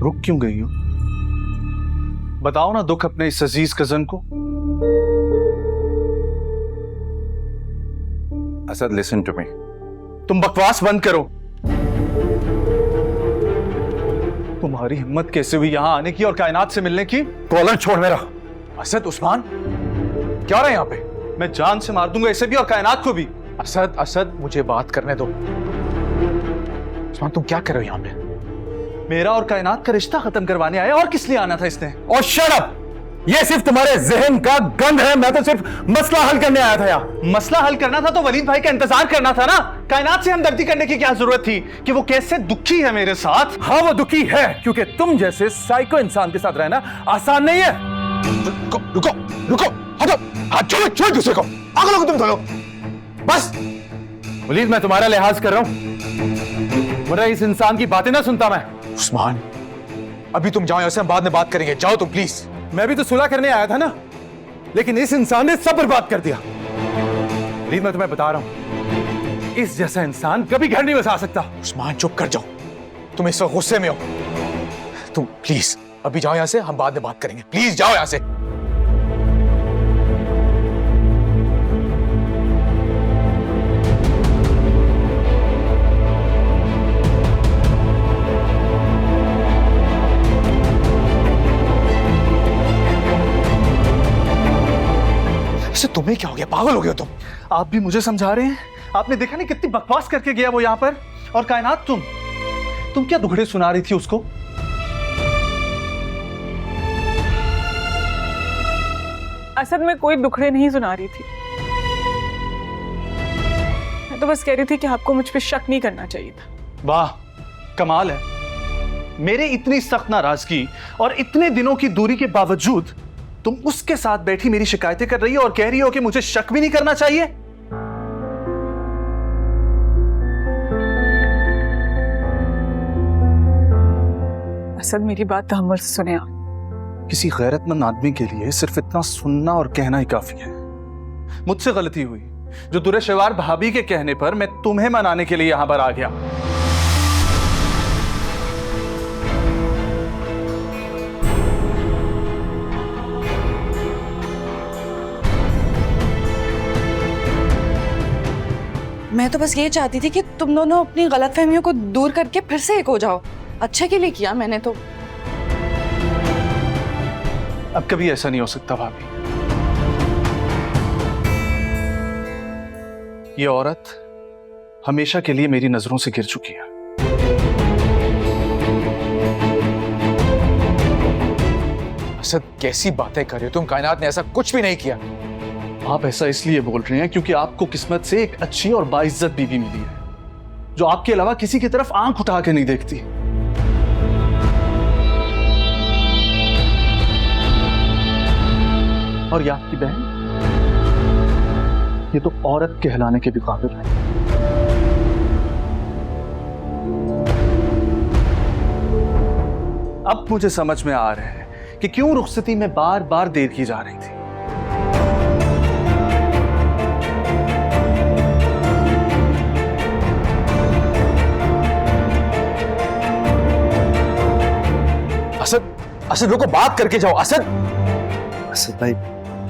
रुक क्यों गई हो? बताओ ना दुख अपने इस अजीज कजन को। Asad, listen to me. तुम बकवास बंद करो। तुम्हारी हिम्मत कैसे हुई यहां आने की और कायनात से मिलने की? कॉलर छोड़ मेरा। असद, उस्मान क्या हो रहा है यहाँ पे? मैं जान से मार दूंगा इसे भी और कायनात को भी। असद, असद मुझे बात करने दो। उस्मान तुम क्या कर रहे हो यहाँ पे? मेरा और कायनात का रिश्ता खत्म करवाने आया, और किस लिए आना था इसने? और शट अप! ये सिर्फ तुम्हारे जहन का गंद है। मैं तो सिर्फ मसला हल करने आया था यार। मसला हल करना था तो वलीद भाई का इंतजार करना था ना। कायनात से हमदर्दी करने की क्या जरूरत थी कि वो कैसे दुखी है मेरे साथ? हाँ, वो दुखी है क्योंकि तुम जैसे साइको इंसान के साथ रहना आसान नहीं है। रुको रुको रुको, हटो, हाथ छोड़ो, छोड़ दूसरे को। आगे लोग तुम दोनों बस। वलीद, मैं तुम्हारा लिहाज कर रहा हूं, वरना इस इंसान की बातें ना सुनता मैं। उस्मान अभी तुम जाओ, यहाँ से हम बाद में बात करेंगे। जाओ तुम प्लीज। मैं भी तो सुलह करने आया था ना, लेकिन इस इंसान ने सब बर्बाद कर दिया। वलीद, मैं तुम्हें बता रहा हूं, इस जैसा इंसान कभी घर नहीं बसा सकता। उस्मान चुप कर जाओ, तुम इस वक्त गुस्से में हो। तुम प्लीज अभी जाओ यहाँ से, हम बाद में बात करेंगे। प्लीज जाओ यहाँ से। तुम्हें क्या हो गया? पागल हो गए हो तुम? आप भी मुझे समझा रहे हैं? आपने देखा नहीं कितनी बकवास करके गया वो यहाँ पर? और कायनात, तुम क्या दुखड़े सुना रही थी उसको? असद मैं कोई दुखड़े नहीं सुना रही थी। मैं तो बस कह रही थी कि आपको मुझ पे शक नहीं करना चाहिए था। वाह, कमाल है। मेरे इतनी सख्त नाराजगी और इतने दिनों की दूरी के बावजूद तुम उसके साथ बैठी मेरी शिकायतें कर रही हो और कह रही हो कि मुझे शक भी नहीं करना चाहिए। असद मेरी बात तहम्मुल से सुने आप। किसी गैरतमंद आदमी के लिए सिर्फ इतना सुनना और कहना ही काफी है। मुझसे गलती हुई जो दुरेशवार भाभी के कहने पर मैं तुम्हें मनाने के लिए यहां पर आ गया। मैं तो बस ये चाहती थी कि तुम दोनों अपनी गलतफहमियों को दूर करके फिर से एक हो जाओ। अच्छे के लिए किया मैंने तो। अब कभी ऐसा नहीं हो सकता भाभी। ये औरत हमेशा के लिए मेरी नजरों से गिर चुकी है। असद कैसी बातें कर रहे हो तुम? कायनात ने ऐसा कुछ भी नहीं किया। आप ऐसा इसलिए बोल रहे हैं क्योंकि आपको किस्मत से एक अच्छी और बाइज्जत बीवी मिली है जो आपके अलावा किसी की तरफ आंख उठा के नहीं देखती। और ये आपकी बहन, ये तो औरत कहलाने के भी काबिल है। अब मुझे समझ में आ रहा है कि क्यों रुखसती में बार बार देर की जा रही थी। असद, असद रुको, बात करके जाओ। असद, असद भाई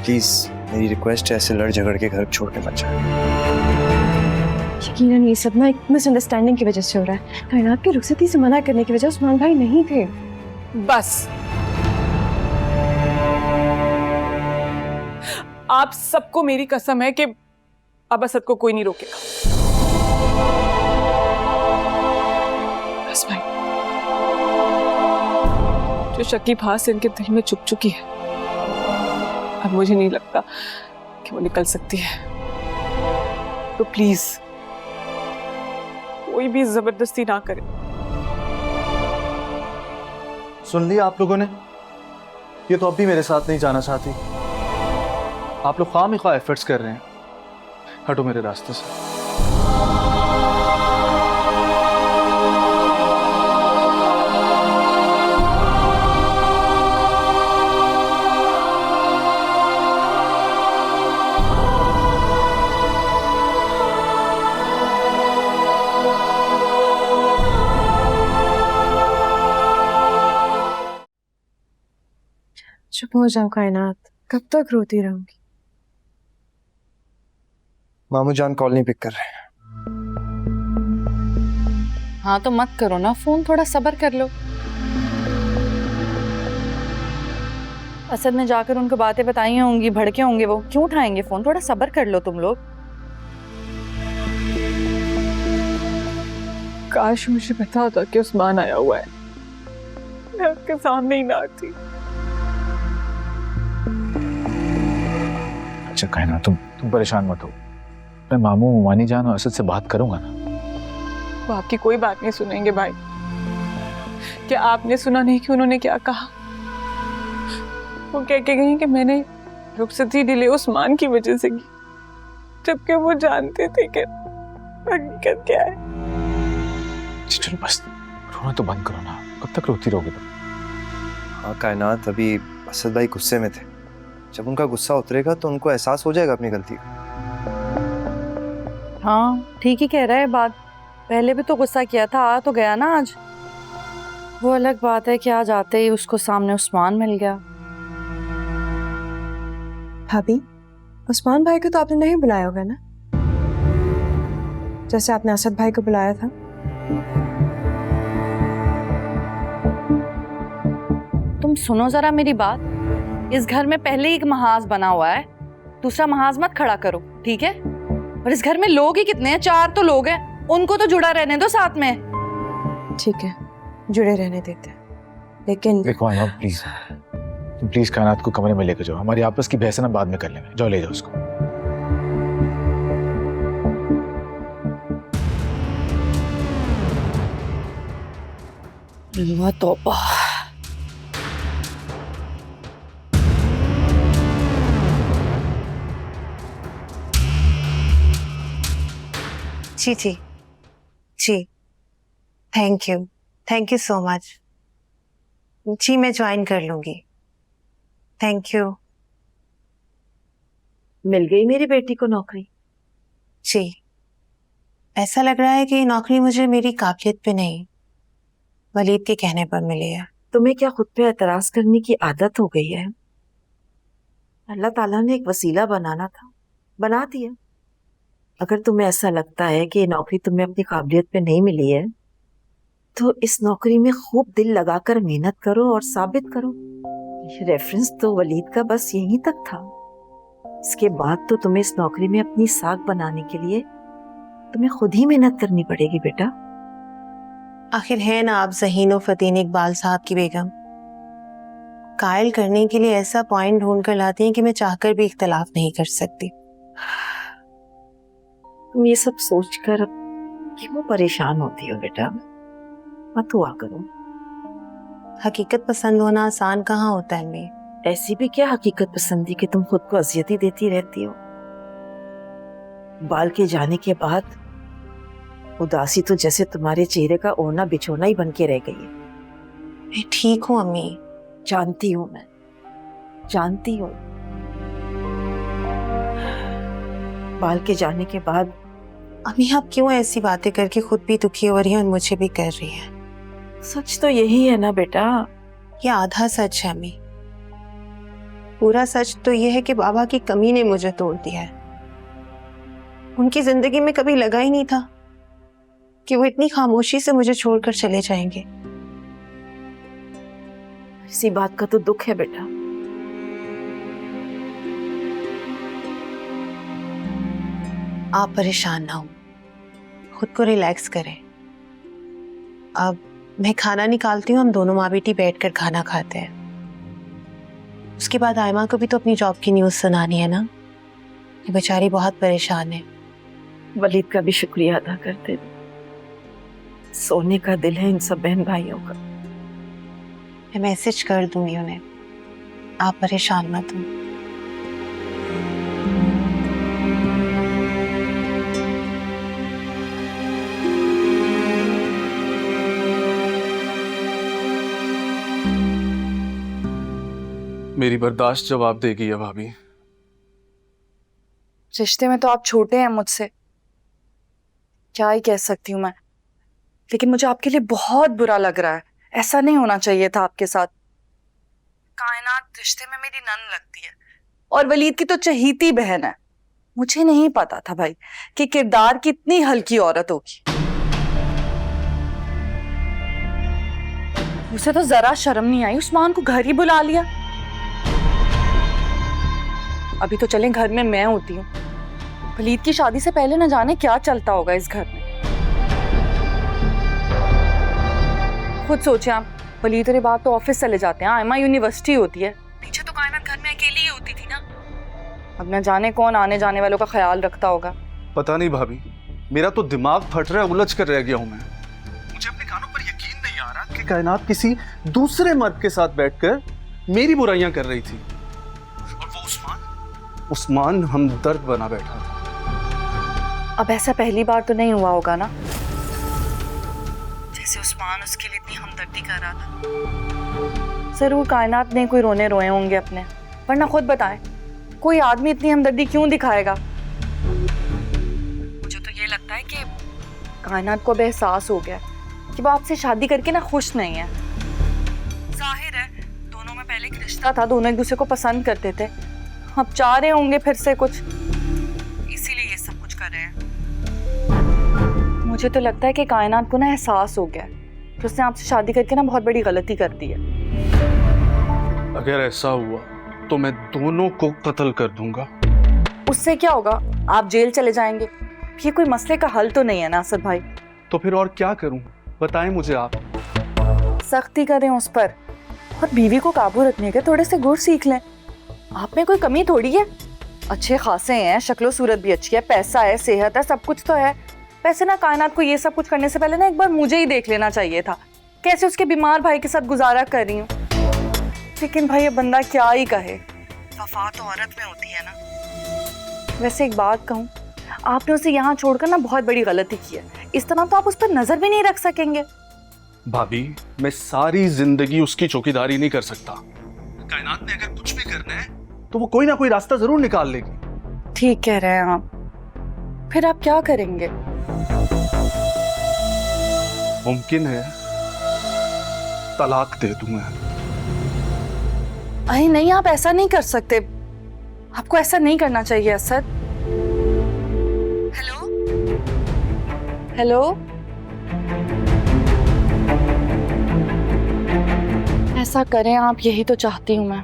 प्लीज मेरी रिक्वेस्ट है, ऐसे लड़ झगड़ के घर छोड़ के मत जाओ। यकीनन ये सब ना एक मिसअंडरस्टैंडिंग की वजह से हो रहा है। कायनात की रुखसती से मना करने की वजह उस्मान भाई नहीं थे। बस आप सबको मेरी कसम है कि अब असद को कोई नहीं रोकेगा। बस भाई, जो शकीब हास इनके दिल में चुप चुकी है, अब मुझे नहीं लगता कि वो निकल सकती है। तो प्लीज कोई भी जबरदस्ती ना करे। सुन लिया आप लोगों ने? ये तो अब भी मेरे साथ नहीं जाना चाहती। आप लोग खामखा एफर्ट्स कर रहे हैं। हटो मेरे रास्ते से। चुप हो जाओ कायनात, कब तक रोती रहूंगी? मामू जान कॉल नहीं पिक कर रहे। हाँ तो मत करो ना फोन, थोड़ा सब्र कर लो। असद ने जाकर उनको बातें बताई होंगी, भड़के होंगे, वो क्यों उठाएंगे फोन? थोड़ा सब्र कर लो तुम लोग। काश मुझे पता होता कि उस्मान आया हुआ है, मैं उसके सामने ही ना आती। अच्छा कहना, तुम परेशान मत हो। मैं मामू मानी जान और असद से बात करूंगा ना। वो आपकी कोई बात नहीं सुनेंगे भाई। क्या आपने सुना नहीं कि उन्होंने क्या कहा? वो कह के गई कि मैंने रुखसती डिले उस्मान की वजह से की, जबकि वो जानते थे कि हकीकत क्या है। चलो बस रोना तो बंद करो ना, कब तक रोती रहोगे तुम? हाँ कायनात, अभी असद भाई गुस्से में थे। जब उनका गुस्सा उतरेगा तो उनको एहसास हो जाएगा अपनी गलती का। हाँ ठीक ही कह रहा है बात। पहले भी तो गुस्सा किया था, आ तो गया ना आज। वो अलग बात है कि आज आते ही उसको सामने उस्मान मिल गया। भाभी, उस्मान भाई को तो आपने नहीं बुलाया होगा ना, जैसे आपने असद भाई को बुलाया था? तुम सुनो जरा मेरी बात। इस घर में पहले ही एक महाज बना हुआ है, दूसरा महाज मत खड़ा करो, ठीक है? और इस घर में लोग ही कितने हैं? 4 तो लोग हैं, उनको तो जुड़ा रहने दो साथ में। ठीक है, जुड़े रहने देते हैं, लेकिन देखो आयमा प्लीज, तुम प्लीज कायनात को कमरे में लेकर जाओ। हमारी आपस की बहस ना बाद में कर लेंगे। जाओ ले जाओ उसको। अल्लाह तौबा। जी जी जी, थैंक यू सो मच। जी मैं ज्वाइन कर लूंगी, थैंक यू। मिल गई मेरी बेटी को नौकरी? जी, ऐसा लग रहा है कि ये नौकरी मुझे मेरी काबिलियत पे नहीं, वलीद के कहने पर मिली है। तुम्हें क्या खुद पे एतराज करने की आदत हो गई है? अल्लाह ताला ने एक वसीला बनाना था, बना दिया। अगर तुम्हें ऐसा लगता है कि ये नौकरी तुम्हें अपनी काबिलियत पे नहीं मिली है, तो इस नौकरी में खूब दिल लगाकर मेहनत करो और साबित करो। ये रेफरेंस तो वलीद का बस यहीं तक था। इसके बाद तो तुम्हें इस नौकरी में अपनी साख बनाने के लिए तुम्हें खुद ही मेहनत करनी पड़ेगी बेटा। आखिर है ना आप ज़हीन व फतीन इकबाल साहब की बेगम, कायल करने के लिए ऐसा पॉइंट ढूंढ कर लाती हैं कि मैं चाहकर भी इख्तलाफ नहीं कर सकती। तुम ये सब सोचकर क्यों परेशान होती हो बेटा? मत हुआ करो। हकीकत पसंद होना आसान कहाँ होता है अम्मी। ऐसी भी क्या हकीकत पसंदी कि तुम खुद को अजियत ही देती रहती हो? बाल के जाने के बाद उदासी तो जैसे तुम्हारे चेहरे का ओढ़ना बिछोना ही बन के रह गई है। मैं ठीक हूँ अम्मी। जानती हूँ, मैं जानती हूँ। बाल के जाने के बाद अम्मी आप क्यों ऐसी बातें करके खुद भी दुखी हो रही हैं और मुझे भी कर रही हैं? सच तो यही है ना बेटा। ये आधा सच है अम्मी, पूरा सच तो ये है कि बाबा की कमी ने मुझे तोड़ दिया है। उनकी जिंदगी में कभी लगा ही नहीं था कि वो इतनी खामोशी से मुझे छोड़कर चले जाएंगे। इसी बात का तो दुख है बेटा। आप परेशान ना हो, खुद को रिलैक्स करें। अब मैं खाना निकालती हूँ, हम दोनों माँ बेटी बैठकर खाना खाते हैं। उसके बाद आयमा को भी तो अपनी जॉब की न्यूज़ सुनानी है ना, ये बेचारी बहुत परेशान है। वलीद का भी शुक्रिया अदा करते, सोने का दिल है इन सब बहन भाइयों का। मैं मैसेज कर दूंगी उन्हें, आप परेशान मत हो। मेरी बर्दाश्त जवाब देगी अब भाभी। रिश्ते में तो आप छोटे हैं मुझसे, क्या ही कह सकती हूँ मैं, लेकिन मुझे आपके लिए बहुत बुरा लग रहा है। ऐसा नहीं होना चाहिए था आपके साथ। कायनात रिश्ते में मेरी नन लगती है और वलीद की तो चहीती बहन है। मुझे नहीं पता था भाई कि किरदार की इतनी हल्की औरत होगी। उसे तो जरा शर्म नहीं आई, उस्मान को घर ही बुला लिया। अभी तो चलें घर में मैं होती हूँ। वलीद की शादी से पहले न जाने क्या चलता होगा इस घर में। खुद सोचे आप, वलीद और बाप तो ऑफिस चले जाते हैं, आयमा यूनिवर्सिटी होती है, पीछे तो कायनात घर में अकेली ही होती थी ना। अब न जाने कौन आने जाने वालों का ख्याल रखता होगा। पता नहीं भाभी, मेरा तो दिमाग फट रहा है, उलझ कर रह गया हूं मैं। मुझे अपने कानों पर यकीन नहीं आ रहा कि कायनात किसी दूसरे मर्द के साथ बैठकर मेरी बुराइयां कर रही थी, और वो उस्मान हमदर्द बना बैठा था। अब ऐसा पहली बार तो नहीं हुआ होगा ना, जैसे उस्मान उसके लिए इतनी हमदर्दी कर रहा था। जरूर कायनात ने कोई रोने रोए होंगे अपने, वरना खुद बताएं कोई आदमी इतनी हमदर्दी क्यों दिखाएगा। मुझे तो ये लगता है कि कायनात को अब एहसास हो गया कि वो आपसे शादी करके ना खुश नहीं है। जाहिर है दोनों में पहले एक रिश्ता था, दोनों एक दूसरे को पसंद करते थे, अब चाह रहे होंगे फिर से कुछ, इसीलिए ये सब कुछ कर रहे हैं। मुझे तो लगता है कि कायनात को ना एहसास हो गया कि उसने आपसे शादी करके ना बहुत बड़ी गलती कर दी है। अगर ऐसा हुआ तो मैं दोनों को कत्ल कर दूंगा। उससे क्या होगा, आप जेल चले जाएंगे। ये कोई मसले का हल तो नहीं है ना असद भाई। तो फिर और क्या करूं, बताएं मुझे आप। सख्ती करें उस पर, और बीवी को काबू रखने के थोड़े से गुर सीख लें। आप में कोई कमी थोड़ी है, अच्छे खासे हैं, शक्लो सूरत भी अच्छी है, पैसा है, सेहत है, सब कुछ तो है। वैसे ना कायनात को ये सब कुछ करने से पहले ना एक बार मुझे ही देख लेना चाहिए था, कैसे उसके बीमार भाई के साथ गुजारा कर रही हूँ। लेकिन भाई ये बंदा क्या ही कहे, वफा तो औरत में होती है ना। वैसे एक बात कहूँ, आपने उसे यहाँ छोड़कर ना बहुत बड़ी गलती की है। इस तरह तो आप उस पर नजर भी नहीं रख सकेंगे। भाभी, मैं सारी जिंदगी उसकी चौकीदारी नहीं कर सकता। कायनात ने अगर कुछ भी करना है तो वो कोई ना कोई रास्ता जरूर निकाल लेगी। ठीक कह रहे हैं आप। फिर आप क्या करेंगे? मुमकिन है तलाक दे दूं मैं। अरे नहीं, आप ऐसा नहीं कर सकते, आपको ऐसा नहीं करना चाहिए असद। हेलो हेलो, ऐसा करें आप, यही तो चाहती हूं मैं।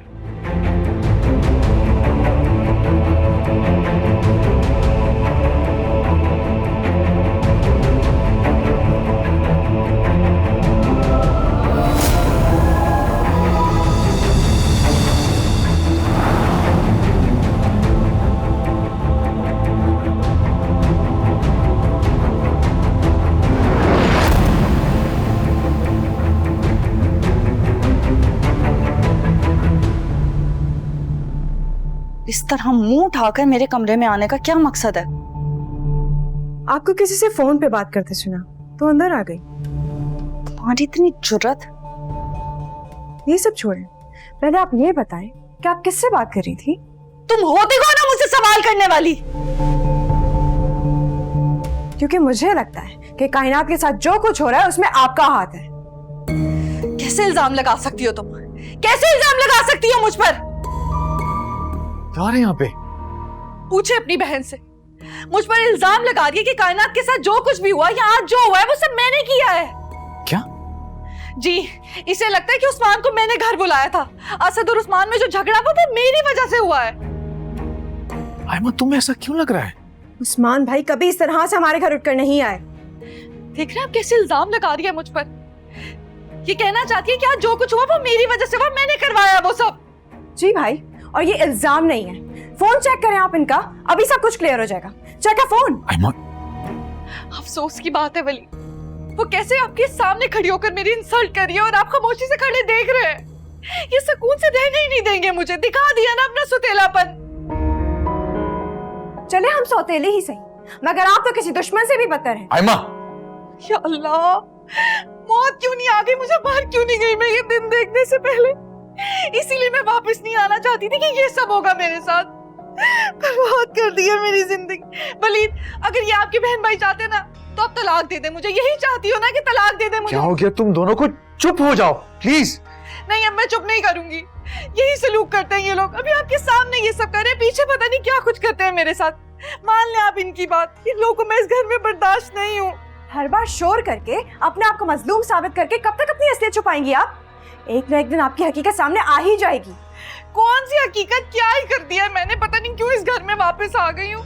इस तरह मुंह उठाकर मेरे कमरे में आने का क्या मकसद है? आपको किसी से फोन पे बात करते सुना तो अंदर आ गई। तुम्हारी इतनी जुर्रत। ये सब छोड़ें, पहले आप ये बताएं कि आप किससे बात कर रही थी? तुम होती कौन हो मुझसे सवाल करने वाली? क्योंकि मुझे लगता है कि कायनात के साथ जो कुछ हो रहा है उसमें आपका हाथ है। कैसे इल्जाम लगा सकती हो तुम? कैसे इल्जाम लगा सकती हो मुझ पर? क्या है यहाँ पे? पूछे अपनी बहन से। मुझ पर इल्जाम लगा दिया कि कायनात के साथ जो कुछ भी हुआ या आज जो हुआ है वो सब मैंने किया है। क्या? जी, इसे लगता है कि उस्मान को मैंने घर बुलाया था। असद और उस्मान में जो झगड़ा हुआ वो मेरी वजह से हुआ है। आयमा, तुम्हें ऐसा क्यों लग रहा है? उस्मान भाई कभी इस तरह से हमारे घर उठकर नहीं आए। देख रहे हैं आप कैसे इल्जाम लगा रही है मुझ पर। ये कहना चाहती है कि आज जो कुछ हुआ वो मेरी वजह से हुआ, मैंने करवाया वो सब। जी भाई, और ये इल्जाम नहीं है। फोन चेक करें आप इनका, अभी सब कुछ क्लियर हो जाएगा। चेक है फोन। आयमा, अफसोस की बात है वली, वो कैसे आपके सामने खड़ी होकर मेरी इंसल्ट कर रही है और आप खामोशी से खड़े देख रहे हैं। ये सुकून से रहने ही नहीं देंगे मुझे। दिखा दिया ना अपना सुतेलापन। चले हम सौतेले ही सही, मगर आप तो किसी दुश्मन से भी बदतर हैं। आयमा, या अल्लाह, मौत क्यों नहीं आ गई मुझे, बाहर क्यों नहीं गई मैं ये दिन देखने से पहले। इसीलिए मैं वापस नहीं आना चाहती थी कि ये सब होगा मेरे साथ। बर्बाद कर दिया मेरी जिंदगी। वलीद, अगर ये आपकी बहन भाई चाहते ना तो अब तलाक दे दे मुझे। यही चाहती हो ना कि तलाक दे दे मुझे? क्या हो गया? तुम दोनों को चुप हो जाओ प्लीज। नहीं, अब मैं चुप नहीं करूंगी। यही सलूक करते हैं ये लोग। अभी आपके सामने ये सब कर रहे हैं, पीछे पता नहीं क्या कुछ करते हैं मेरे साथ। मान लें आप इनकी बात, इन लोगों को मैं इस घर में बर्दाश्त नहीं हूँ। हर बार शोर करके अपने आप को मजलूम साबित करके कब तक अपनी असलियत छुपाएंगी आप? एक ना एक दिन आपकी हकीकत सामने आ ही जाएगी। कौन सी हकीकत, क्या ही कर दिया है मैंने, पता नहीं क्यों इस घर में वापस आ गई हूँ।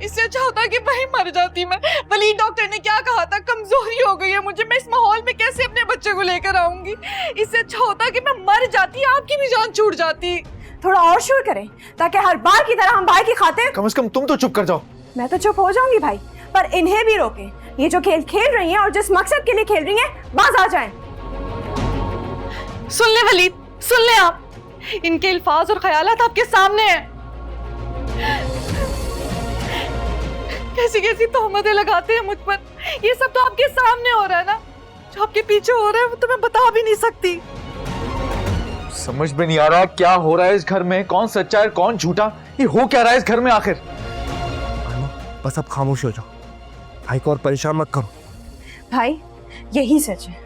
इससे अच्छा होता कि भाई मर जाती मैं। वलीद डॉक्टर ने क्या कहा था, कमजोरी हो गई है मुझे, मैं इस माहौल में कैसे अपने बच्चे को लेकर आऊंगी। इससे अच्छा होता कि मैं मर जाती, आपकी भी जान छूट जाती। थोड़ा और शोर करें ताकि हर बार की तरह हम भाई की खातिर। कम से कम तुम तो चुप कर जाओ। मैं तो चुप हो जाऊंगी भाई, पर इन्हें भी रोकें। ये जो खेल खेल रही हैं और जिस मकसद के लिए खेल रही हैं, बाज आ जाएं। सुन ले वलीद, सुन ले आप, इनके अल्फाज और ख्यालात आपके सामने हैं। कैसी कैसी तोहमतें लगाते हैं मुझ पर, ये सब तो आपके सामने हो रहा है ना। जो आपके पीछे हो रहा है वो तो मैं बता भी नहीं सकती। समझ में नहीं आ रहा क्या हो रहा है इस घर में, कौन सच्चा है कौन झूठा, ये हो क्या रहा है इस घर में आखिर। बस अब खामोश हो जाओ, भाई को और परेशान मत करो। भाई यही सच है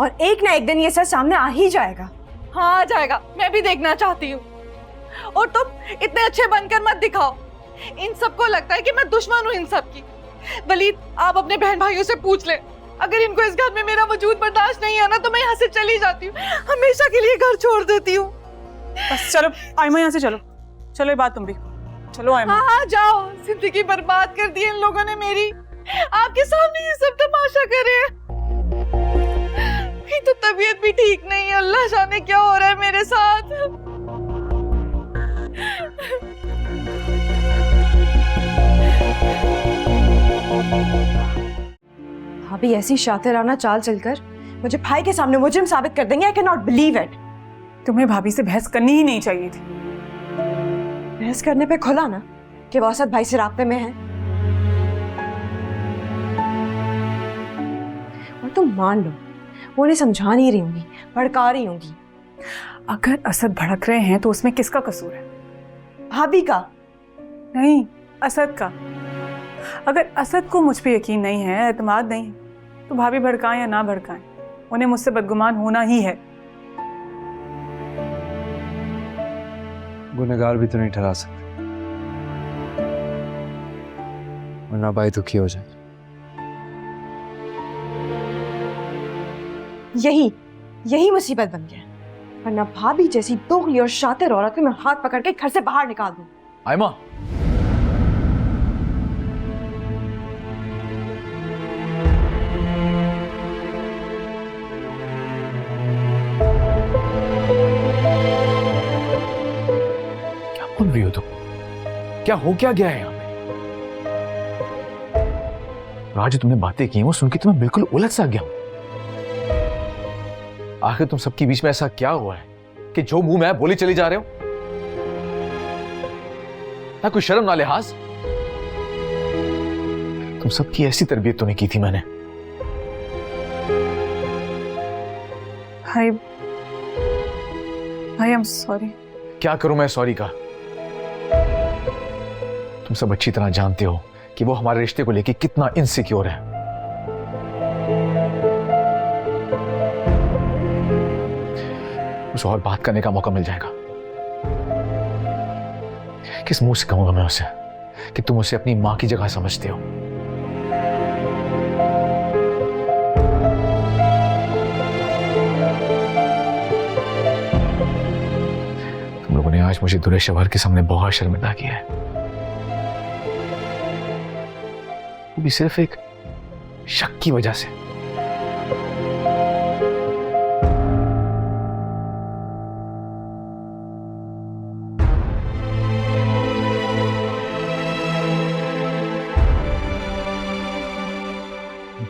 और एक ना एक दिन ये सच सामने आ ही जाएगा। हाँ आ जाएगा, मैं भी देखना चाहती हूँ। और तुम इतने अच्छे बनकर मत दिखाओ, इन सबको लगता है कि मैं दुश्मन हूँ इन सब की। वलीद आप अपने बहन भाइयों से पूछ ले, अगर इनको इस घर में मेरा वजूद बर्दाश्त नहीं है ना तो मैं यहाँ से चली जाती हूँ, हमेशा के लिए घर छोड़ देती हूँ। बस चलो आयमा, यहाँ से चलो, चलो ये बात तुम भी चलो आयमा। हाँ जाओ, जिंदगी बर्बाद कर दी इन लोगों ने मेरी, आपके सामने ये सब तमाशा करे। तो तबीयत भी ठीक नहीं है, अल्लाह जाने क्या हो रहा है मेरे साथ। भाभी ऐसी शातिराना चाल चलकर मुझे भाई के सामने मुजरिम साबित कर देंगे। I can not believe it. तुम्हें भाभी से बहस करनी ही नहीं चाहिए थी। बहस करने पे खुला ना कि वो असद भाई से राब्ते में है, और तुम मान लो वो उन्हें समझा नहीं रही होंगी, भड़का रही होंगी। अगर असद भड़क रहे हैं तो उसमें किसका कसूर है? भाभी का नहीं, असद का। अगर असद को मुझ पे यकीन नहीं है, एतमाद नहीं है, तो भाभी भड़काएं या ना भड़काएं, उन्हें मुझसे बदगुमान होना ही है। गुनहगार भी तो नहीं ठहरा सकते, वरना भाई दुखी हो जाए। यही मुसीबत बन गया, वरना भाभी जैसी दोगली और शातिर औरत को मैं हाथ पकड़ के घर से बाहर निकाल दूं। आयमा, क्या बोल रही हो तुम? क्या हो क्या गया है यहाँ पे? आज तुमने बातें की वो सुन के तुम्हें बिल्कुल उलझ सा गया। आखिर तुम सबके बीच में ऐसा क्या हुआ है कि जो मुंह में आए बोली चली जा रहे हो? ना कोई शर्म ना लिहाज। तुम सबकी ऐसी तरबियत तो नहीं की थी मैंने। भाई आई एम सॉरी। क्या करूं मैं सॉरी का? तुम सब अच्छी तरह जानते हो कि वो हमारे रिश्ते को लेकर कितना इनसिक्योर है। उसे और बात करने का मौका मिल जाएगा। किस मुंह से कहूंगा मैं उसे कि तुम उसे अपनी मां की जगह समझते हो? तुम लोगों ने आज मुझे दूल्हे शवहर के सामने बहुत शर्मिंदा किया है, वो भी सिर्फ एक शक की वजह से।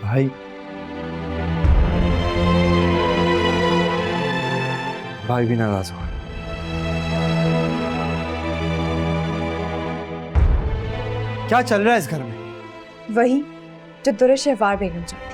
भाई भाई भी नाराज हो। क्या चल रहा है इस घर में? वही जो दुर्रे शहवार बेगम चाहती है।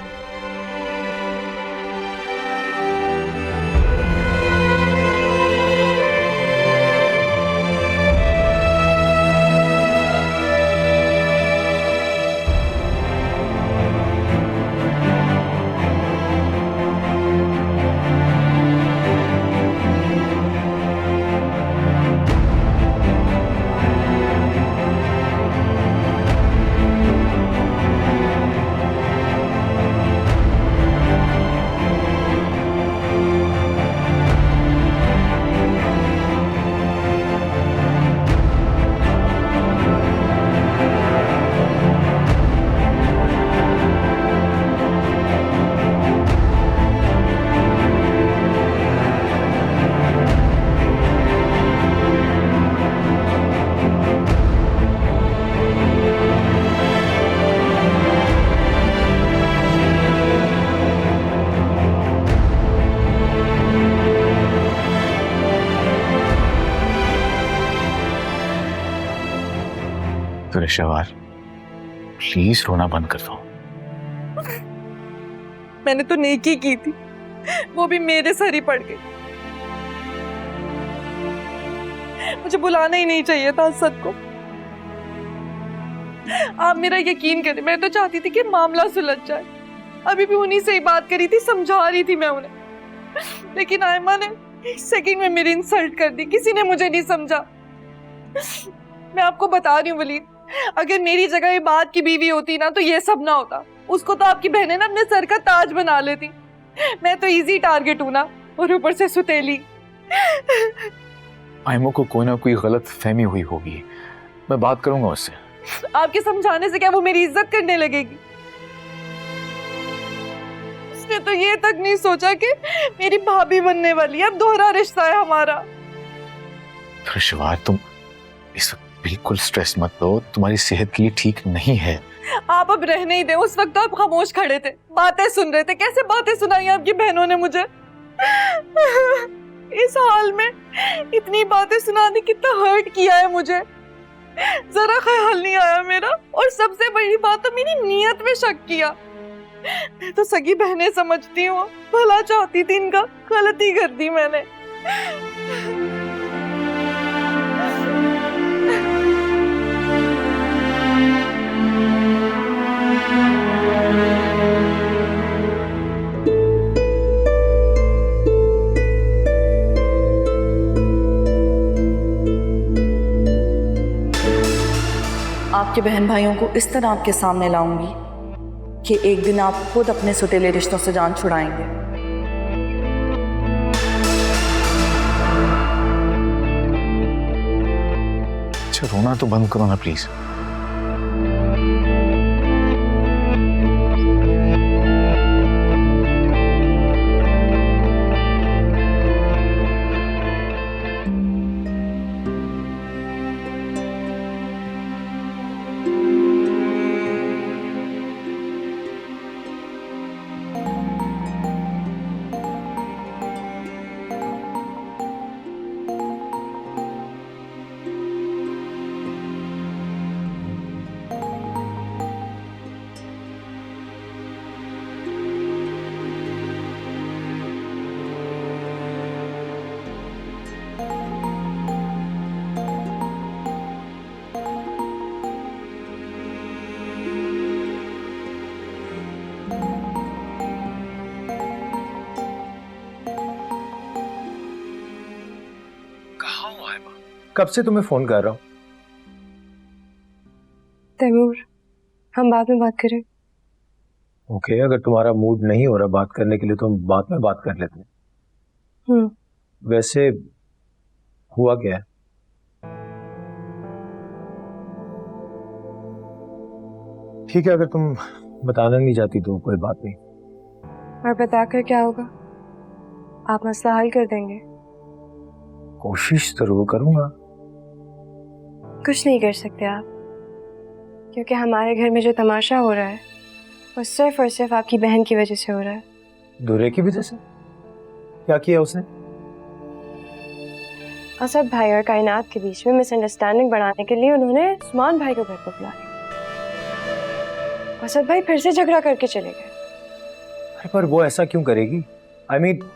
पेशेवर, प्लीज रोना बंद कर दो। मैंने तो नेकी की थी, वो भी मेरे सर ही पड़ गई। मुझे बुलाना ही नहीं चाहिए था असद को। आप मेरा यकीन करें, मैं तो चाहती थी कि मामला सुलझ जाए। अभी भी उन्हीं से ही बात करी थी, समझा रही थी मैं उन्हें, लेकिन आयमा ने एक सेकंड में मेरी इंसल्ट कर दी। किसी ने मुझे नहीं समझा। मैं आपको बता रही हूँ वलीद, अगर मेरी जगह ये बात की बीवी होती ना तो ये सब ना होता। उसको तो आपकी बहनें ना अपने सर का ताज बना लेती। मैं तो इजी टारगेट हूं ना, और ऊपर से सुतेली। आयमो को कोई ना कोई गलत फहमी हुई होगी, मैं बात करूंगा उससे। आपके समझाने से क्या वो मेरी इज्जत करने लगेगी? उसने तो ये तक नहीं सोचा कि मेरी भाभी बनने वाली है, अब दोहरा रिश्ता है हमारा। पेशेवर, तुम इस वक्त बिल्कुल स्ट्रेस मत लो, तुम्हारी सेहत के लिए ठीक नहीं है। आप अब रहने ही दें। उस वक्त तो आप खामोश खड़े थे, बातें सुन रहे थे। कैसे बातें सुनाई आपकी बहनों ने मुझे? इस हाल में इतनी बातें सुना दी, कितना हर्ट किया है मुझे, जरा ख्याल नहीं आया मेरा। और सबसे बड़ी बात तो मेरी नीयत में शक किया। मैं तो सगी बहनें समझती हूँ, भला चाहती थी इनका, गलती कर दी मैंने। आपके बहन भाइयों को इस तरह आपके सामने लाऊंगी कि एक दिन आप खुद अपने सुतीले रिश्तों से जान छुड़ाएंगे। अच्छा, रोना तो बंद करो ना प्लीज। कब से तुम्हें फोन कर रहा हूँ। तैमूर, हम बाद में बात करें। ओके, अगर तुम्हारा मूड नहीं हो रहा बात करने के लिए तो हम बाद में बात कर लेते हैं। वैसे हुआ क्या है? ठीक है, अगर तुम बताना नहीं चाहती तो कोई बात नहीं। और बताकर क्या होगा? आप मसला हल कर देंगे? कोशिश जरूर करूंगा। कुछ नहीं कर सकते आप, क्योंकि हमारे घर में जो तमाशा हो रहा है वो सिर्फ और सिर्फ आपकी बहन की वजह से हो रहा है। दूरे की वजह से? क्या किया उसने? असद भाई और कायनात के बीच में मिसअंडरस्टैंडिंग बढ़ाने के लिए उन्होंने उस्मान भाई को घर पर बुलाया। असद भाई फिर से झगड़ा करके चले गए। अरे पर वो ऐसा क्यों करेगी? आई मीन,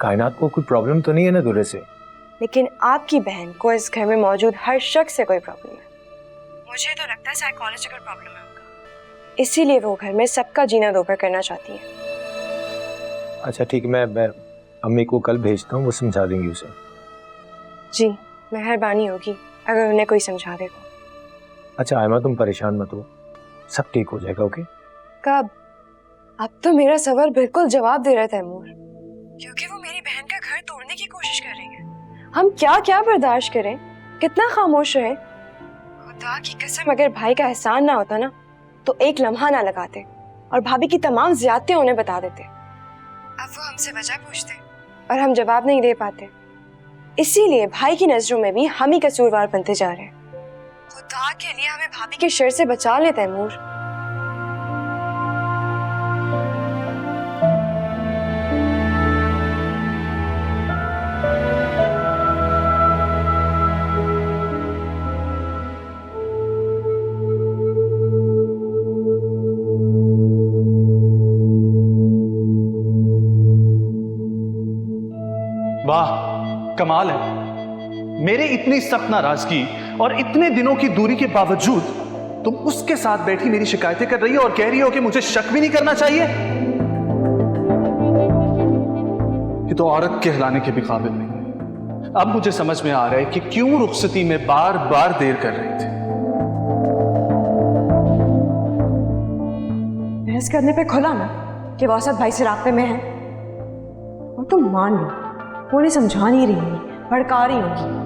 कायनात को कोई प्रॉब्लम तो नहीं है ना दूरे से? लेकिन आपकी बहन को इस घर में मौजूद हर शख्स से कोई प्रॉब्लम है। मुझे तो लगता है साइकोलॉजिकल प्रॉब्लम है उनका, इसीलिए वो घर में सबका जीना दोपहर करना चाहती है। अच्छा ठीक, मैं अम्मी को कल भेजता हूँ, वो समझा देंगी उसे। जी, मेहरबानी होगी अगर उन्हें कोई समझा दे तो। अच्छा आयमा, तुम परेशान मत हो, सब ठीक हो जाएगा। ओके? कब? अब तो मेरा सवाल बिल्कुल जवाब दे रहा है तैमूर, क्योंकि वो मेरी बहन का घर तोड़ने की कोशिश कर रही है। हम क्या क्या बर्दाश्त करें, कितना खामोश रहे? खुदा की कसम, अगर भाई का एहसान ना होता ना तो एक लम्हा ना लगाते और भाभी की तमाम ज़ियादतियां उन्हें बता देते। अब वो हमसे वजह पूछते और हम जवाब नहीं दे पाते। इसीलिए भाई की नजरों में भी हम ही कसूरवार बनते जा रहे हैं। खुदा के लिए हमें भाभी के शर से बचा ले तैमूर। वाह, कमाल है। मेरे इतनी सख्त नाराजगी और इतने दिनों की दूरी के बावजूद तुम उसके साथ बैठी मेरी शिकायतें कर रही हो और कह रही हो कि मुझे शक भी नहीं करना चाहिए। ये तो औरत कहलाने के भी काबिल नहीं है। अब मुझे समझ में आ रहा है कि क्यों रुखसती में बार बार देर कर रही थी। बहस करने पे खुला ना कि वो असद भाई से रास्ते में है, और तुम मान लो वो उन्हें समझा नहीं रही होगी, भड़का रही होगी।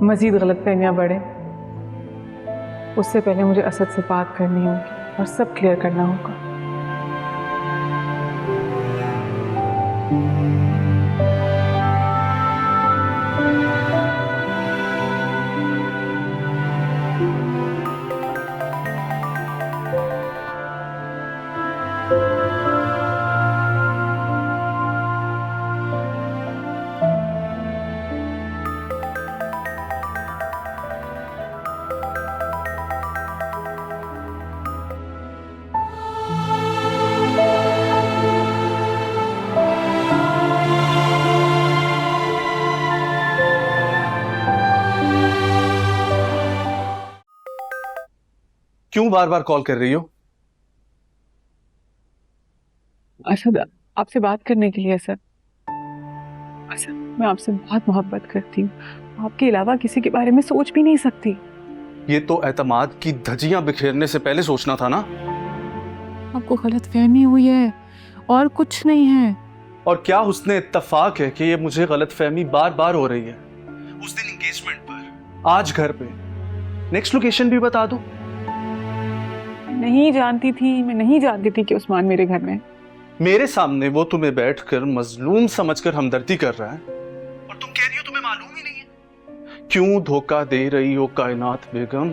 मजीद गलतफहमियां बढ़े उससे पहले मुझे असद से बात करनी होगी और सब क्लियर करना होगा। क्यों बार बार कॉल कर रही हो? असद, आपसे बात करने के लिए असद। असद, मैं आपसे बहुत मोहब्बत करती हूँ। आपके अलावा किसी के बारे में सोच भी नहीं सकती। ये तो एतमाद की धज्जियां बिखेरने से पहले सोचना था ना। आपको गलतफहमी हुई है और कुछ नहीं है। और क्या हुस्ने इत्तफाक है कि ये मुझे गलतफहमी बार बार हो रही है। उस दिन एंगेजमेंट पर, आज घर पे। नेक्स्ट लोकेशन भी बता दो। नहीं जानती थी, मैं नहीं जानती थी कि उस्मान मेरे घर में। मेरे सामने वो तुम्हें बैठकर मजलूम समझकर हमदर्दी कर रहा है और तुम कह रही हो तुम्हें मालूम ही नहीं है। क्यों धोखा दे रही हो कायनात बेगम?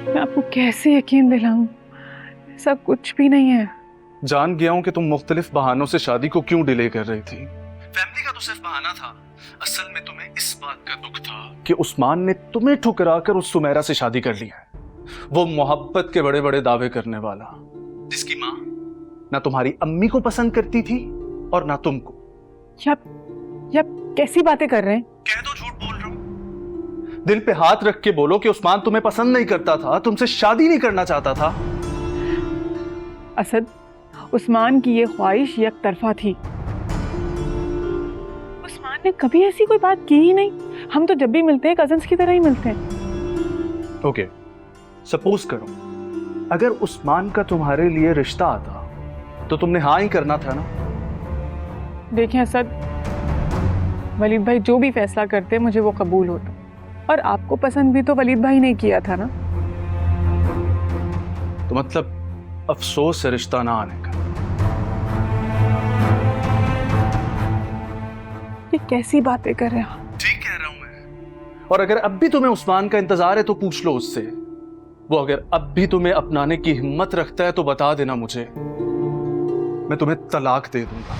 मैं आपको कैसे यकीन दिलाऊं? ऐसा कुछ भी नहीं है। जान गया हूं कि तुम मुख्तलिफ बहानों से शादी को क्यों डिले कर रही थी। फैमिली का तो सिर्फ बहाना था। असल में तुम्हें इस बात का दुख था कि उस्मान ने तुम्हें ठुकराकर उस सुमेरा से शादी कर ली है। वो मोहब्बत के बड़े बड़े दावे करने वाला, जिसकी माँ ना तुम्हारी अम्मी को पसंद करती थी और ना तुमको। या कैसी बातें कर रहे हैं? कह दो झूठ बोल रहा हूं। दिल पे हाथ रख के बोलो कि उस्मान तुम्हें पसंद नहीं करता था, तुमसे शादी नहीं करना चाहता था। असद, उस्मान की ये ख्वाहिश एक तरफा थी। उस्मान ने कभी ऐसी कोई बात की ही नहीं। हम तो जब भी मिलते हैं कजन्स की तरह ही मिलते हैं। ओके, सपोज करो अगर उस्मान का तुम्हारे लिए रिश्ता आता तो तुमने हाँ ही करना था ना। देखें असद, वलीद भाई जो भी फैसला करते मुझे वो कबूल होता, और आपको पसंद भी तो वलीद भाई ने किया था ना। तो मतलब अफसोस है रिश्ता ना आने का। ये कैसी बातें कर रहे हैं? ठीक कह रहा हूं मैं। और अगर अब भी तुम्हें उस्मान का इंतजार है तो पूछ लो उससे। वो अगर अब भी तुम्हें अपनाने की हिम्मत रखता है तो बता देना मुझे, मैं तुम्हें तलाक दे दूंगा।